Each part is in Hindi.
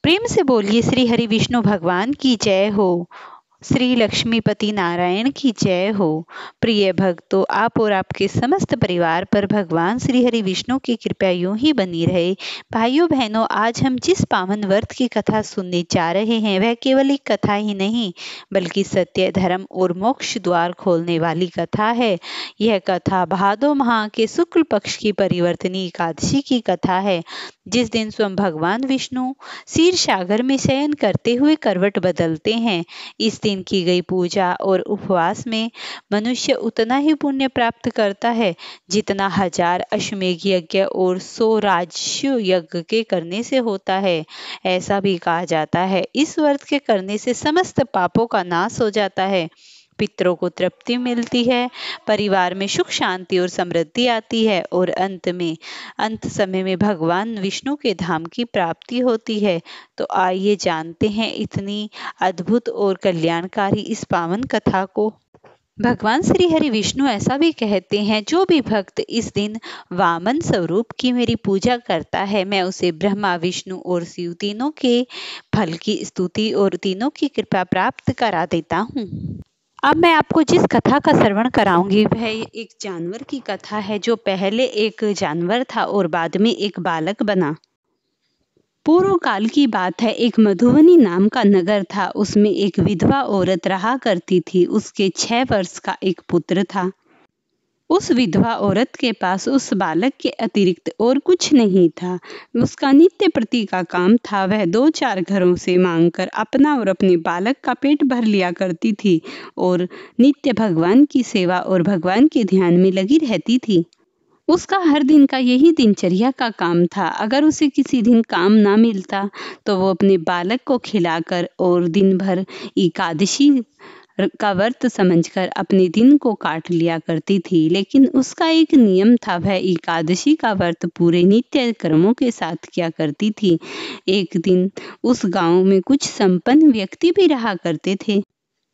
प्रेम से बोलिए श्री हरि विष्णु भगवान की जय हो। श्री लक्ष्मीपति नारायण की जय हो। प्रिय भक्तों, आप और आपके समस्त परिवार पर भगवान श्री हरि विष्णु की कृपा यूं ही बनी रहे। भाइयों बहनों, आज हम जिस पावन व्रत की कथा सुनने जा रहे हैं वह केवल एक कथा ही नहीं बल्कि सत्य, धर्म और मोक्ष द्वार खोलने वाली कथा है। यह कथा भादो माह के शुक्ल पक्ष की परिवर्तनी एकादशी की कथा है, जिस दिन स्वयं भगवान विष्णु क्षीर सागर में शयन करते हुए करवट बदलते हैं। इस दिन की गई पूजा और उपवास में मनुष्य उतना ही पुण्य प्राप्त करता है जितना 1000 अश्वमेध यज्ञ और 100 राजस्व यज्ञ के करने से होता है। ऐसा भी कहा जाता है, इस व्रत के करने से समस्त पापों का नाश हो जाता है, पितरों को तृप्ति मिलती है, परिवार में सुख शांति और समृद्धि आती है और अंत समय में भगवान विष्णु के धाम की प्राप्ति होती है। तो आइए जानते हैं इतनी अद्भुत और कल्याणकारी इस पावन कथा को। भगवान श्री हरि विष्णु ऐसा भी कहते हैं, जो भी भक्त इस दिन वामन स्वरूप की मेरी पूजा करता है, मैं उसे ब्रह्मा, विष्णु और शिव तीनों के फल की स्तुति और तीनों की कृपा प्राप्त करा देता हूँ। अब मैं आपको जिस कथा का श्रवण कराऊंगी वह एक जानवर की कथा है, जो पहले एक जानवर था और बाद में एक बालक बना। पूर्व काल की बात है, एक मधुबनी नाम का नगर था। उसमें एक विधवा औरत रहा करती थी। उसके 6 वर्ष का एक पुत्र था। उस विधवा औरत के पास उस बालक के अतिरिक्त और कुछ नहीं था। उसका नित्य प्रति का काम था, वह 2-4 घरों से मांगकर अपना और अपने बालक का पेट भर लिया करती थी और नित्य भगवान की सेवा और भगवान के ध्यान में लगी रहती थी। उसका हर दिन का यही दिनचर्या का काम था। अगर उसे किसी दिन काम ना मिलता तो वो अपने बालक को खिलाकर और दिन भर एकादशी का व्रत समझकर अपने दिन को काट लिया करती थी। लेकिन उसका एक नियम था, वह एकादशी का व्रत पूरे नित्य कर्मों के साथ किया करती थी। एक दिन उस गांव में कुछ संपन्न व्यक्ति भी रहा करते थे।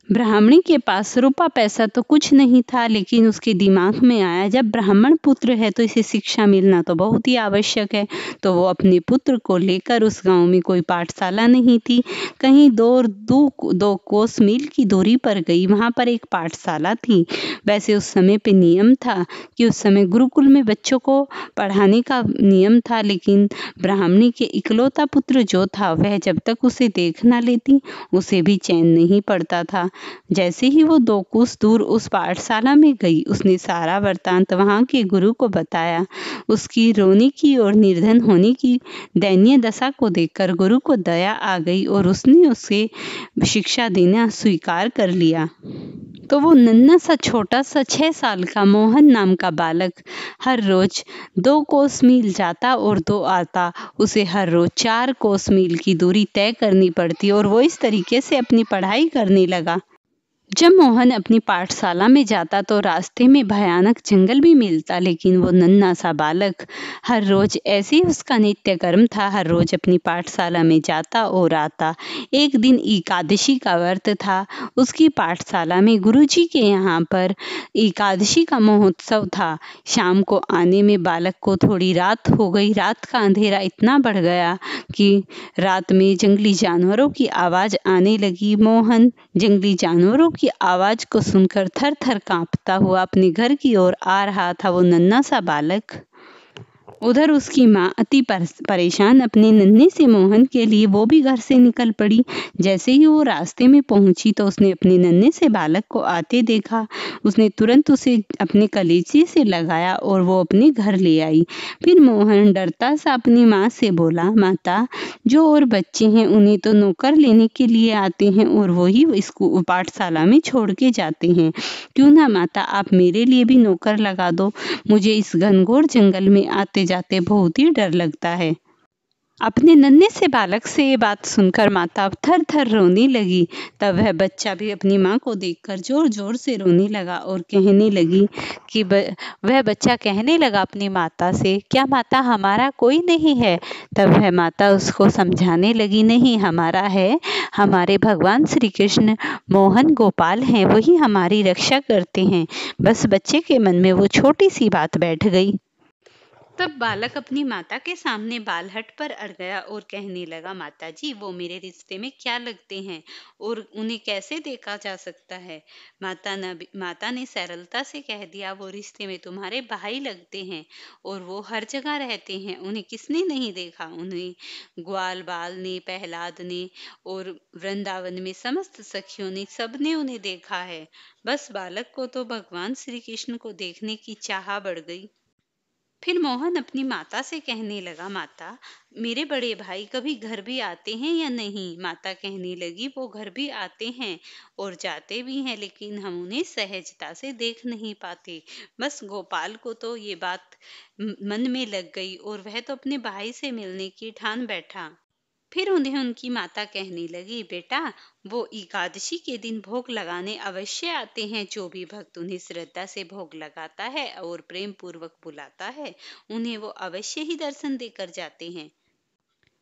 ब्राह्मणी के पास रुपया पैसा तो कुछ नहीं था, लेकिन उसके दिमाग में आया, जब ब्राह्मण पुत्र है तो इसे शिक्षा मिलना तो बहुत ही आवश्यक है। तो वो अपने पुत्र को लेकर, उस गांव में कोई पाठशाला नहीं थी, कहीं दो कोस मील की दूरी पर गई। वहां पर एक पाठशाला थी। वैसे उस समय पे नियम था कि उस समय गुरुकुल में बच्चों को पढ़ाने का नियम था, लेकिन ब्राह्मणी के इकलौता पुत्र जो था, वह जब तक उसे देख ना लेती उसे भी चैन नहीं पड़ता था। जैसे ही वो 2 कोस दूर उस पाठशाला में गई, उसने सारा वृत्तांत वहां के गुरु को बताया। उसकी रोने की और निर्धन होने की दयनीय दशा को देखकर गुरु को दया आ गई और उसने उसे शिक्षा देना स्वीकार कर लिया। तो वो नन्हा सा छोटा सा 6 साल का मोहन नाम का बालक हर रोज 2 कोस मील जाता और 2 आता। उसे हर रोज 4 कोस मील की दूरी तय करनी पड़ती और वो इस तरीके से अपनी पढ़ाई करने लगा। जब मोहन अपनी पाठशाला में जाता तो रास्ते में भयानक जंगल भी मिलता, लेकिन वो नन्हा सा बालक हर रोज, ऐसे ही उसका नित्य कर्म था, हर रोज अपनी पाठशाला में जाता और आता। एक दिन एकादशी का व्रत था। उसकी पाठशाला में गुरुजी के यहाँ पर एकादशी का महोत्सव था। शाम को आने में बालक को थोड़ी रात हो गई। रात का अंधेरा इतना बढ़ गया कि रात में जंगली जानवरों की आवाज आने लगी। मोहन जंगली जानवरों की आवाज को सुनकर थर-थर कांपता हुआ अपने घर की ओर आ रहा था। वो नन्हा सा बालक। उधर उसकी माँ अति परेशान अपने नन्हे से मोहन के लिए वो भी घर से निकल पड़ी। जैसे ही वो रास्ते में पहुंची तो उसने अपने नन्हे से बालक को आते देखा। उसने तुरंत उसे अपने कलेजे से लगाया और वो अपने घर ले आई। फिर मोहन डरता सा अपनी माँ से बोला, माता, जो और बच्चे हैं उन्हें तो नौकर लेने के लिए आते हैं और वही इसको पाठशाला में छोड़ के जाते हैं। क्यों ना माता, आप मेरे लिए भी नौकर लगा दो। मुझे इस घनघोर जंगल में आते जाते बहुत ही डर लगता है। अपने नन्हे से बालक से ये बात सुनकर माता थर-थर रोने लगी। तब वह बच्चा भी अपनी माँ को देखकर जोर-जोर से रोने लगा और कहने लगी कि वह बच्चा कहने लगा अपनी माता से, क्या माता हमारा कोई नहीं है? तब वह माता उसको समझाने लगी, नहीं, हमारा है। हमारे भगवान श्री कृष्ण मोहन गोपाल हैं, वही हमारी रक्षा करते हैं। बस बच्चे के मन में वो छोटी सी बात बैठ गई। तब बालक अपनी माता के सामने बालहट पर अड़ गया और कहने लगा, माता जी, वो मेरे रिश्ते में क्या लगते हैं और उन्हें कैसे देखा जा सकता है? माता ने सरलता से कह दिया, वो रिश्ते में तुम्हारे भाई लगते हैं और वो हर जगह रहते हैं। उन्हें किसने नहीं देखा? उन्हें ग्वाल बाल ने, प्रहलाद ने और वृंदावन में समस्त सखियों ने, सबने उन्हें देखा है। बस बालक को तो भगवान श्री कृष्ण को देखने की चाह बढ़ गई। फिर मोहन अपनी माता से कहने लगा, माता, मेरे बड़े भाई कभी घर भी आते हैं या नहीं? माता कहने लगी, वो घर भी आते हैं और जाते भी हैं, लेकिन हम उन्हें सहजता से देख नहीं पाते। बस गोपाल को तो ये बात मन में लग गई और वह तो अपने भाई से मिलने की ठान बैठा। फिर उन्हें उनकी माता कहने लगी, बेटा, वो एकादशी के दिन भोग लगाने अवश्य आते हैं। जो भी भक्त उन्हें श्रद्धा से भोग लगाता है और प्रेम पूर्वक बुलाता है, उन्हें वो अवश्य ही दर्शन देकर जाते हैं।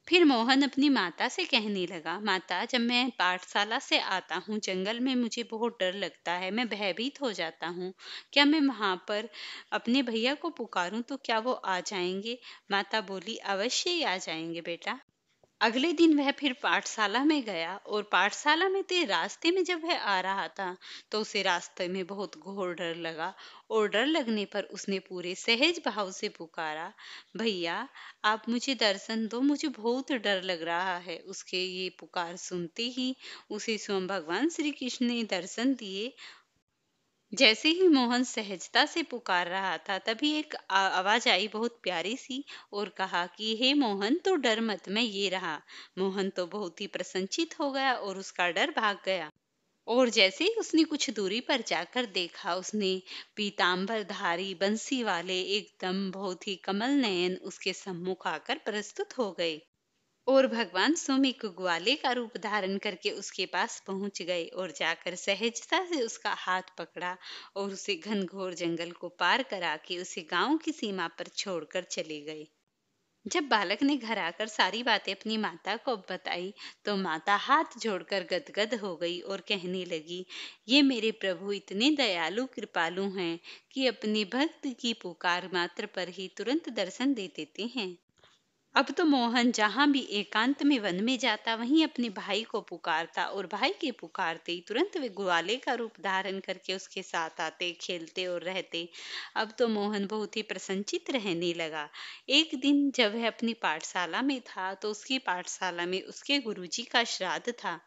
फिर मोहन अपनी माता से कहने लगा, माता, जब मैं पाठशाला से आता हूँ, जंगल में मुझे बहुत डर लगता है, मैं भयभीत हो जाता हूँ। क्या मैं वहां पर अपने भैया को पुकारूं तो क्या वो आ जाएंगे? माता बोली, अवश्य ही आ जाएंगे बेटा। अगले दिन वह फिर पाठशाला में गया और पाठशाला में थे रास्ते में जब वह आ रहा था, तो उसे रास्ते में बहुत घोर डर लगा और डर लगने पर उसने पूरे सहज भाव से पुकारा, भैया, आप मुझे दर्शन दो, मुझे बहुत डर लग रहा है। उसके ये पुकार सुनते ही उसे स्वयं भगवान श्री कृष्ण ने दर्शन दिए। जैसे ही मोहन सहजता से पुकार रहा था, तभी एक आवाज आई बहुत प्यारी सी और कहा कि हे मोहन, तो डर मत, मैं ये रहा। मोहन तो बहुत ही प्रसन्नचित हो गया और उसका डर भाग गया। और जैसे ही उसने कुछ दूरी पर जाकर देखा, उसने पीतांबर धारी बंसी वाले एकदम बहुत ही कमल नयन उसके सम्मुख आकर प्रस्तुत हो गए और भगवान स्वयं एक ग्वाले का रूप धारण करके उसके पास पहुंच गए और जाकर सहजता से उसका हाथ पकड़ा और उसे घनघोर जंगल को पार करा के उसे गांव की सीमा पर छोड़कर चले गए। जब बालक ने घर आकर सारी बातें अपनी माता को बताई, तो माता हाथ जोड़कर गदगद हो गई और कहने लगी, ये मेरे प्रभु इतने दयालु कृपालु हैं कि अपने भक्त की पुकार मात्र पर ही तुरंत दर्शन दे देते हैं। अब तो मोहन जहां भी एकांत में वन में जाता, वहीं अपने भाई को पुकारता और भाई के पुकारते ही तुरंत वे ग्वाले का रूप धारण करके उसके साथ आते, खेलते और रहते। अब तो मोहन बहुत ही प्रसन्नचित रहने लगा। एक दिन जब वह अपनी पाठशाला में था, तो उसकी पाठशाला में उसके गुरुजी का श्राद्ध था।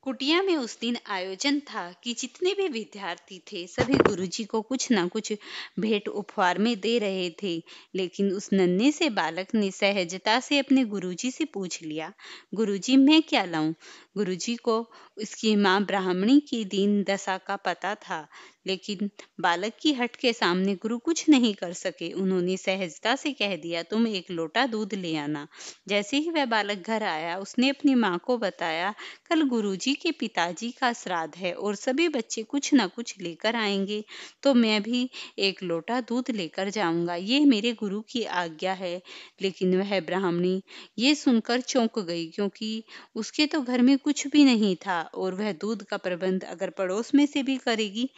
कुटिया में उस दिन आयोजन था कि जितने भी विद्यार्थी थे, सभी गुरुजी को कुछ ना कुछ भेंट उपहार में दे रहे थे। लेकिन उस नन्हे से बालक ने सहजता से अपने गुरुजी से पूछ लिया, गुरुजी, मैं क्या लाऊं? गुरुजी को उसकी माँ ब्राह्मणी की दीन दशा का पता था, लेकिन बालक की हट के सामने गुरु कुछ नहीं कर सके। उन्होंने सहजता से कह दिया, तुम एक लोटा दूध ले आना। जैसे ही वह बालक घर आया, उसने अपनी माँ को बताया, कल गुरुजी के पिताजी का श्राद्ध है और सभी बच्चे कुछ न कुछ लेकर आएंगे, तो मैं भी एक लोटा दूध लेकर जाऊंगा, ये मेरे गुरु की आज्ञा है। लेकिन वह ब्राह्मणी ये सुनकर चौंक गई, क्योंकि उसके तो घर में कुछ भी नहीं था और वह दूध का प्रबंध अगर पड़ोस में से भी करेगी,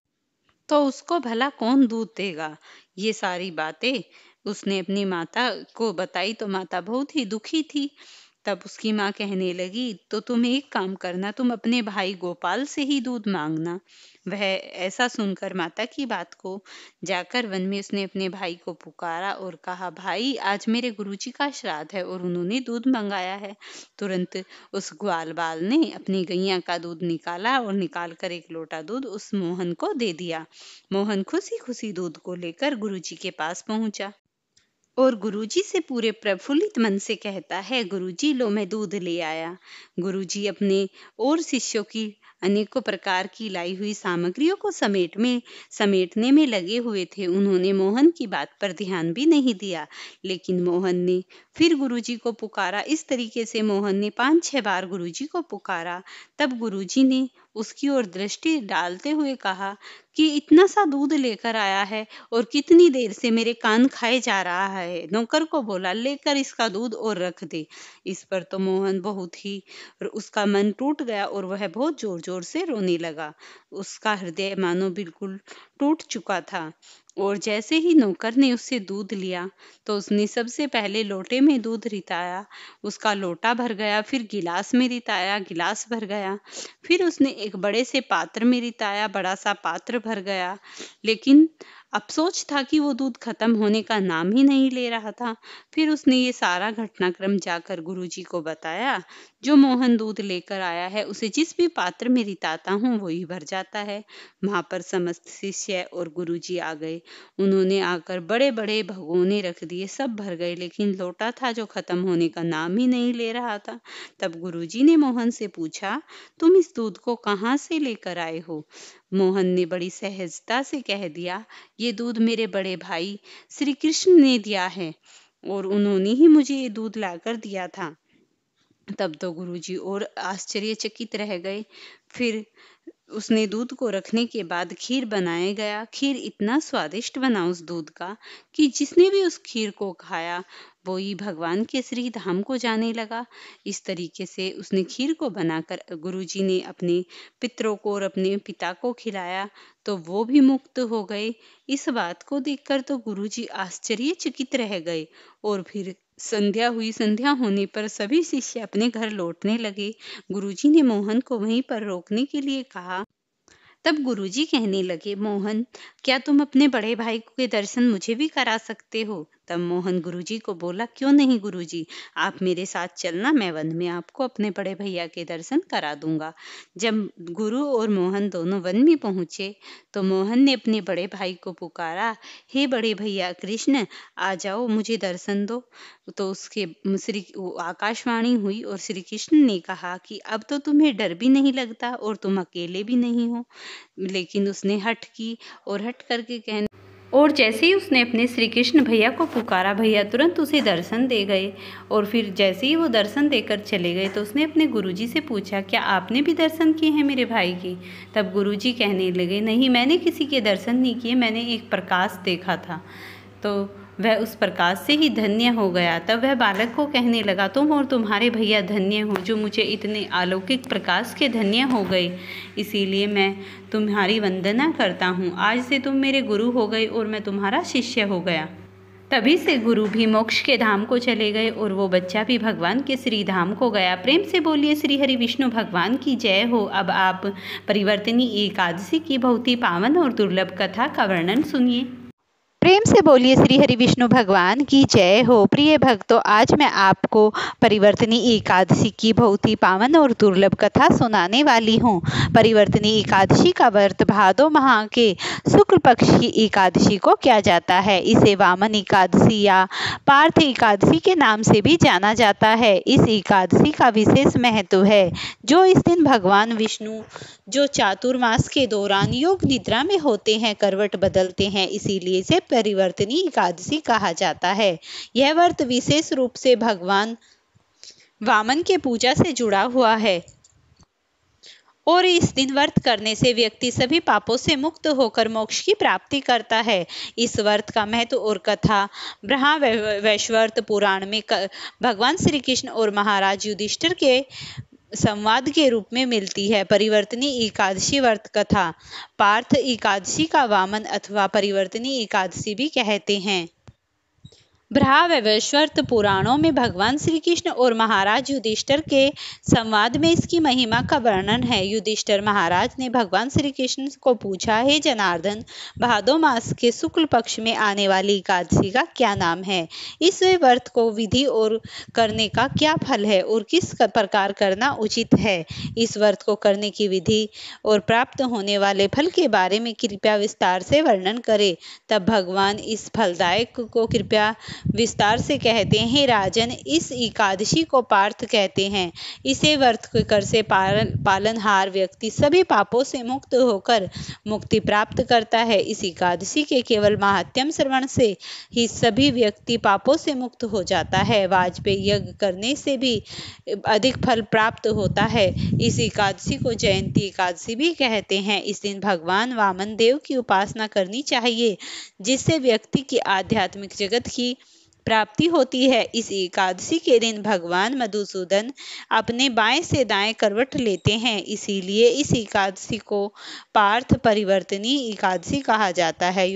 तो उसको भला कौन दूध देगा? ये सारी बातें उसने अपनी माता को बताई, तो माता बहुत ही दुखी थी। तब उसकी माँ कहने लगी, तो तुम एक काम करना, तुम अपने भाई गोपाल से ही दूध मांगना। वह ऐसा सुनकर माता की बात को जाकर वन में उसने अपने भाई को पुकारा और कहा, भाई, आज मेरे गुरुजी का श्राद्ध है और उन्होंने दूध मंगाया है। तुरंत उस ग्वाल बाल ने अपनी गैया का दूध निकाला और निकाल कर एक लोटा दूध उस मोहन को दे दिया। मोहन खुशी खुशी दूध को लेकर गुरुजी के पास पहुंचा और गुरुजी से पूरे प्रफुल्लित मन से कहता है, गुरुजी, लो, मैं दूध ले आया। गुरुजी अपने और शिष्यों की अनेकों प्रकार की लाई हुई सामग्रियों को समेटने में लगे हुए थे। उन्होंने मोहन की बात पर ध्यान भी नहीं दिया, लेकिन मोहन ने फिर गुरुजी को पुकारा। इस तरीके से मोहन ने 5-6 बार गुरुजी को पुकारा। तब गुरुजी ने उसकी ओर दृष्टि डालते हुए कहा कि इतना सा दूध लेकर आया है और कितनी देर से मेरे कान खाए जा रहा है। नौकर को बोला, लेकर इसका दूध और रख दे। इस पर तो मोहन बहुत ही उसका मन टूट गया और वह बहुत जोर जोर से रोने लगा। उसका हृदय मानो बिल्कुल टूट चुका था। और जैसे ही नौकर ने उससे दूध लिया तो उसने सबसे पहले लोटे में दूध रिताया, उसका लोटा भर गया। फिर गिलास में रिताया, गिलास भर गया। फिर उसने एक बड़े से पात्र में रिताया, बड़ा सा पात्र भर गया। लेकिन अफसोस था कि वो दूध खत्म होने का नाम ही नहीं ले रहा था। फिर उसने ये सारा घटनाक्रम जाकर गुरुजी को बताया। जो मोहन दूध लेकर आया है उसे जिस भी पात्र में रिताता हूँ वही भर जाता है। वहां पर समस्त शिष्य और गुरुजी आ गए। उन्होंने आकर बड़े बड़े भगोने रख दिए, सब भर गए, लेकिन लोटा था जो खत्म होने का नाम ही नहीं ले रहा था। तब गुरुजी ने मोहन से पूछा, तुम इस दूध को कहाँ से लेकर आए हो? मोहन ने बड़ी सहजता से कह दिया, ये दूध मेरे बड़े भाई श्री कृष्ण ने दिया है और उन्होंने ही मुझे ये दूध लाकर दिया था। तब तो गुरुजी और आश्चर्यचकित रह गए। फिर उसने दूध को रखने के बाद खीर बनाया गया। खीर इतना स्वादिष्ट बना उस दूध का कि जिसने भी उस खीर को खाया वो ही भगवान के श्री धाम को जाने लगा। इस तरीके से उसने खीर को बनाकर गुरुजी ने अपने पितरों को और अपने पिता को खिलाया तो वो भी मुक्त हो गए। इस बात को देखकर तो गुरुजी आश्चर्यचकित रह गए। और फिर संध्या हुई। संध्या होने पर सभी शिष्य अपने घर लौटने लगे। गुरुजी ने मोहन को वहीं पर रोकने के लिए कहा। तब गुरुजी कहने लगे, मोहन, क्या तुम अपने बड़े भाई के दर्शन मुझे भी करा सकते हो? तब मोहन गुरुजी को बोला, क्यों नहीं गुरुजी, आप मेरे साथ चलना, मैं वन में आपको अपने बड़े भैया के दर्शन करा दूंगा। जब गुरु और मोहन दोनों वन में पहुंचे तो मोहन ने अपने बड़े भाई को पुकारा, हे बड़े भैया कृष्ण, आ जाओ, मुझे दर्शन दो। तो उसके आकाशवाणी हुई और श्री कृष्ण ने कहा कि अब तो तुम्हें डर भी नहीं लगता और तुम अकेले भी नहीं हो। लेकिन उसने हट की और हट करके कहने और जैसे ही उसने अपने श्री कृष्ण भैया को पुकारा, भैया तुरंत उसे दर्शन दे गए। और फिर जैसे ही वो दर्शन देकर चले गए तो उसने अपने गुरुजी से पूछा, क्या आपने भी दर्शन किए हैं मेरे भाई के? तब गुरुजी कहने लगे, नहीं, मैंने किसी के दर्शन नहीं किए, मैंने एक प्रकाश देखा था, तो वह उस प्रकाश से ही धन्य हो गया। तब वह बालक को कहने लगा, तुम और तुम्हारे भैया धन्य हो जो मुझे इतने अलौकिक प्रकाश के धन्य हो गए, इसीलिए मैं तुम्हारी वंदना करता हूँ। आज से तुम मेरे गुरु हो गए और मैं तुम्हारा शिष्य हो गया। तभी से गुरु भी मोक्ष के धाम को चले गए और वो बच्चा भी भगवान के श्री धाम को गया। प्रेम से बोलिए श्री हरि विष्णु भगवान की जय हो। अब आप परिवर्तनी एकादशी की बहुत ही पावन और दुर्लभ कथा का वर्णन सुनिए। प्रेम से बोलिए श्री हरि विष्णु भगवान की जय हो। प्रिय भक्तों, आज मैं आपको परिवर्तनी एकादशी की बहुत ही पावन और दुर्लभ कथा सुनाने वाली हूँ। परिवर्तनी एकादशी का व्रत भादो माह के शुक्ल पक्ष की एकादशी को किया जाता है। इसे वामन एकादशी या पार्थ एकादशी के नाम से भी जाना जाता है। इस एकादशी का विशेष महत्व है। जो इस दिन भगवान विष्णु जो चातुर्मास के दौरान योग निद्रा में होते हैं, करवट बदलते हैं, इसीलिए इसे परिवर्तनी एकादशी कहा जाता है। यह व्रत विशेष रूप से भगवान वामन के पूजा से जुड़ा हुआ है और इस दिन व्रत करने से व्यक्ति सभी पापों से मुक्त होकर मोक्ष की प्राप्ति करता है। इस व्रत का महत्व और कथा ब्रह्मवैवर्त पुराण में भगवान श्री कृष्ण और महाराज युधिष्ठिर के संवाद के रूप में मिलती है। परिवर्तनी एकादशी व्रत कथा पार्थ एकादशी का वामन अथवा परिवर्तनी एकादशी भी कहते हैं। ब्रह्मवैवर्त पुराणों में भगवान श्री कृष्ण और महाराज युधिष्ठिर के संवाद में इसकी महिमा का वर्णन है। युधिष्ठिर महाराज ने भगवान श्री कृष्ण को पूछा, हे जनार्दन, भादो मास के शुक्ल पक्ष में आने वाली एकादशी का क्या नाम है? इस व्रत को विधि और करने का क्या फल है और किस प्रकार करना उचित है? इस व्रत को करने की विधि और प्राप्त होने वाले फल के बारे में कृपया विस्तार से वर्णन करें। तब भगवान इस फलदायक को कृपया विस्तार से कहते हैं, हे राजन, इस एकादशी को पार्थ कहते हैं। इसे व्रत कर से पालनहार व्यक्ति सभी पापों से मुक्त होकर मुक्ति प्राप्त करता है। इस एकादशी के केवल महात्म्य श्रवण से ही सभी व्यक्ति पापों से मुक्त हो जाता है। वाजपेयी यज्ञ करने से भी अधिक फल प्राप्त होता है। इस एकादशी को जयंती एकादशी भी कहते हैं। इस दिन भगवान वामन देव की उपासना करनी चाहिए, जिससे व्यक्ति की आध्यात्मिक जगत की प्राप्ति होती है। इस एकादशी के दिन भगवान मधुसूदन अपने बाएं से दाएं करवट लेते हैं, इसीलिए इस एकादशी को पार्थ परिवर्तनी एकादशी कहा जाता है।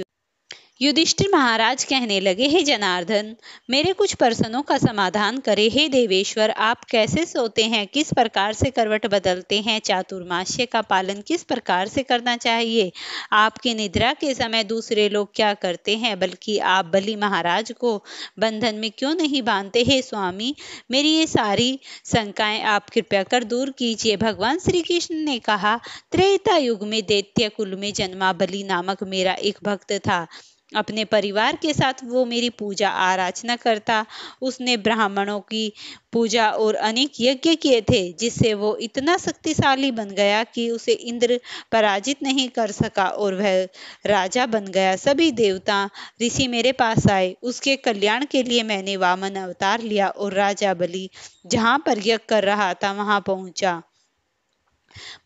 युधिष्ठिर महाराज कहने लगे, हे जनार्दन, मेरे कुछ प्रश्नों का समाधान करे। हे देवेश्वर, आप कैसे सोते हैं, किस प्रकार से करवट बदलते हैं, चातुर्मास्य का पालन किस प्रकार से करना चाहिए, आपकी निद्रा के समय दूसरे लोग क्या करते हैं, बल्कि आप बलि महाराज को बंधन में क्यों नहीं बांधते। हे स्वामी, मेरी ये सारी शंकाएं आप कृपया कर दूर कीजिए। भगवान श्री कृष्ण ने कहा, त्रेता युग में दैत्य कुल में जन्मा बलि नामक मेरा एक भक्त था। अपने परिवार के साथ वो मेरी पूजा आराधना करता। उसने ब्राह्मणों की पूजा और अनेक यज्ञ किए थे, जिससे वो इतना शक्तिशाली बन गया कि उसे इंद्र पराजित नहीं कर सका और वह राजा बन गया। सभी देवता ऋषि मेरे पास आए। उसके कल्याण के लिए मैंने वामन अवतार लिया और राजा बलि जहां पर यज्ञ कर रहा था वहां पहुंचा।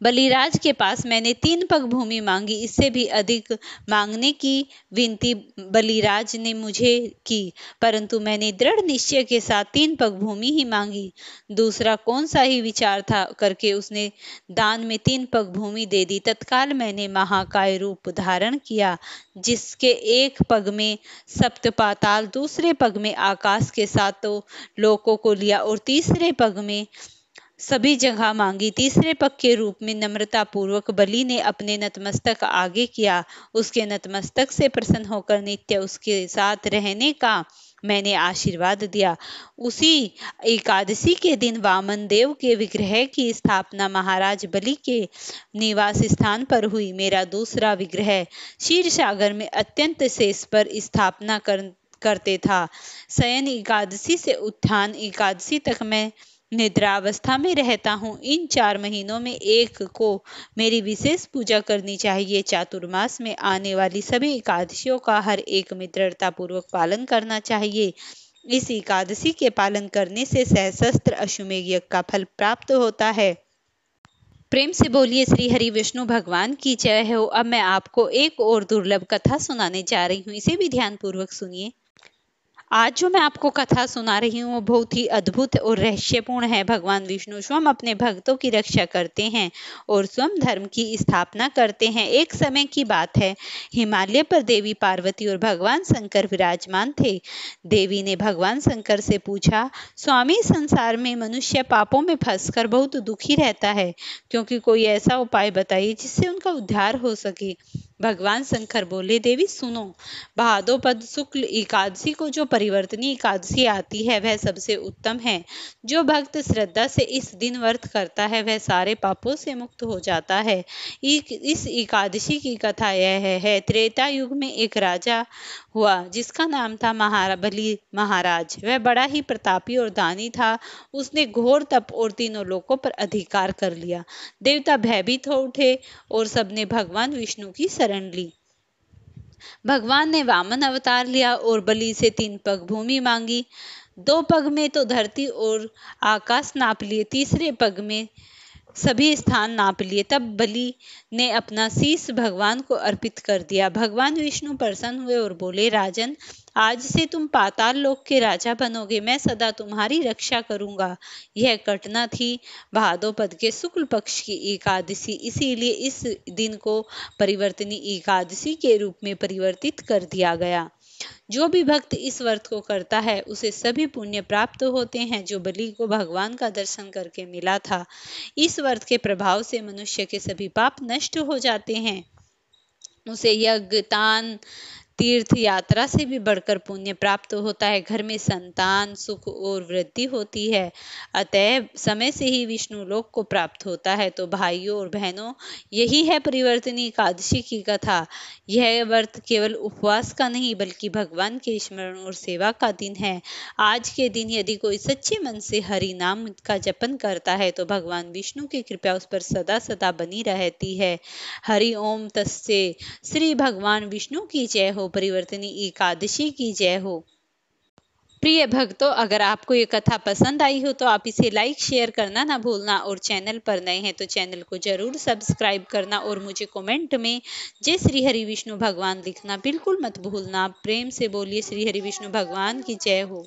बलिराज के पास मैंने 3 पग भूमि मांगी। इससे भी अधिक मांगने की विनती बलिराज ने मुझे की, परंतु मैंने दृढ़ निश्चय के साथ 3 पग भूमि ही मांगी। दूसरा कौन सा ही विचार था करके उसने दान में 3 पग भूमि दे दी। तत्काल मैंने महाकाय रूप धारण किया, जिसके एक पग में सप्त पाताल, दूसरे पग में आकाश के 7 लोकों को लिया और तीसरे पग में सभी जगह मांगी। तीसरे पग के रूप में नम्रता पूर्वक बलि ने अपने नतमस्तक आगे किया। उसके नतमस्तक से प्रसन्न होकर नित्य उसके साथ रहने का मैंने आशीर्वाद दिया। उसी एकादशी के दिन वामन देव के विग्रह की स्थापना महाराज बलि के निवास स्थान पर हुई। मेरा दूसरा विग्रह क्षीर सागर में अत्यंत शेष पर स्थापना करते था। शयन एकादशी से उत्थान एकादशी तक मैं निद्रावस्था में रहता हूँ। इन 4 महीनों में एक को मेरी विशेष पूजा करनी चाहिए। चातुर्मास में आने वाली सभी एकादशियों का हर एक मित्रता पूर्वक पालन करना चाहिए। इस एकादशी के पालन करने से सहस्त्र अश्वमेध यज्ञ का फल प्राप्त होता है। प्रेम से बोलिए श्री हरि विष्णु भगवान की जय हो। अब मैं आपको एक और दुर्लभ कथा सुनाने जा रही हूँ, इसे भी ध्यान पूर्वक सुनिए। आज जो मैं आपको कथा सुना रही हूँ वो बहुत ही अद्भुत और रहस्यपूर्ण है। भगवान विष्णु स्वयं अपने भक्तों की रक्षा करते हैं और स्वयं धर्म की स्थापना करते हैं। एक समय की बात है, हिमालय पर देवी पार्वती और भगवान शंकर विराजमान थे। देवी ने भगवान शंकर से पूछा, स्वामी, संसार में मनुष्य पापों में फंसकर बहुत दुखी रहता है, क्योंकि कोई ऐसा उपाय बताइए जिससे उनका उद्धार हो सके। भगवान शंकर बोले, देवी सुनो, भाद्रपद शुक्ल एकादशी को जो परिवर्तनी एकादशी आती है वह सबसे उत्तम है। जो भक्त श्रद्धा से इस दिन व्रत करता है वह सारे पापों से मुक्त हो जाता है। इस एकादशी की कथा यह है, त्रेता युग में एक राजा हुआ जिसका नाम था बलि महाराज। वह बड़ा ही प्रतापी और दानी था। उसने घोर तप और तीनों लोकों पर अधिकार कर लिया। देवता भयभीत हो उठे और सबने भगवान विष्णु की शरण ली। भगवान ने वामन अवतार लिया और बलि से 3 पग भूमि मांगी। 2 पग में तो धरती और आकाश नाप लिए, तीसरे पग में सभी स्थान नाप लिए। तब बलि ने अपना शीश भगवान को अर्पित कर दिया। भगवान विष्णु प्रसन्न हुए और बोले, राजन, आज से तुम पाताल लोक के राजा बनोगे। मैं सदा तुम्हारी रक्षा करूंगा। यह घटना थी भाद्रपद के शुक्ल पक्ष की एकादशी, इसीलिए इस दिन को परिवर्तनी एकादशी के रूप में परिवर्तित कर दिया गया। जो भी भक्त इस व्रत को करता है उसे सभी पुण्य प्राप्त होते हैं जो बलि को भगवान का दर्शन करके मिला था। इस व्रत के प्रभाव से मनुष्य के सभी पाप नष्ट हो जाते हैं। उसे यज्ञ, दान, तीर्थ यात्रा से भी बढ़कर पुण्य प्राप्त होता है। घर में संतान, सुख और वृद्धि होती है। अतः समय से ही विष्णु लोक को प्राप्त होता है। तो भाइयों और बहनों, यही है परिवर्तनी एकादशी की कथा। यह व्रत केवल उपवास का नहीं बल्कि भगवान के स्मरण और सेवा का दिन है। आज के दिन यदि कोई सच्चे मन से हरि नाम का जपन करता है तो भगवान विष्णु की कृपा उस पर सदा सदा बनी रहती है। हरि ओम तस्से। श्री भगवान विष्णु की जय हो। परिवर्तनी एकादशी की जय हो। प्रिय भक्तों, अगर आपको ये कथा पसंद आई हो तो आप इसे लाइक शेयर करना ना भूलना और चैनल पर नए हैं तो चैनल को जरूर सब्सक्राइब करना और मुझे कमेंट में जय श्री हरि विष्णु भगवान लिखना बिल्कुल मत भूलना। प्रेम से बोलिए श्री हरि विष्णु भगवान की जय हो।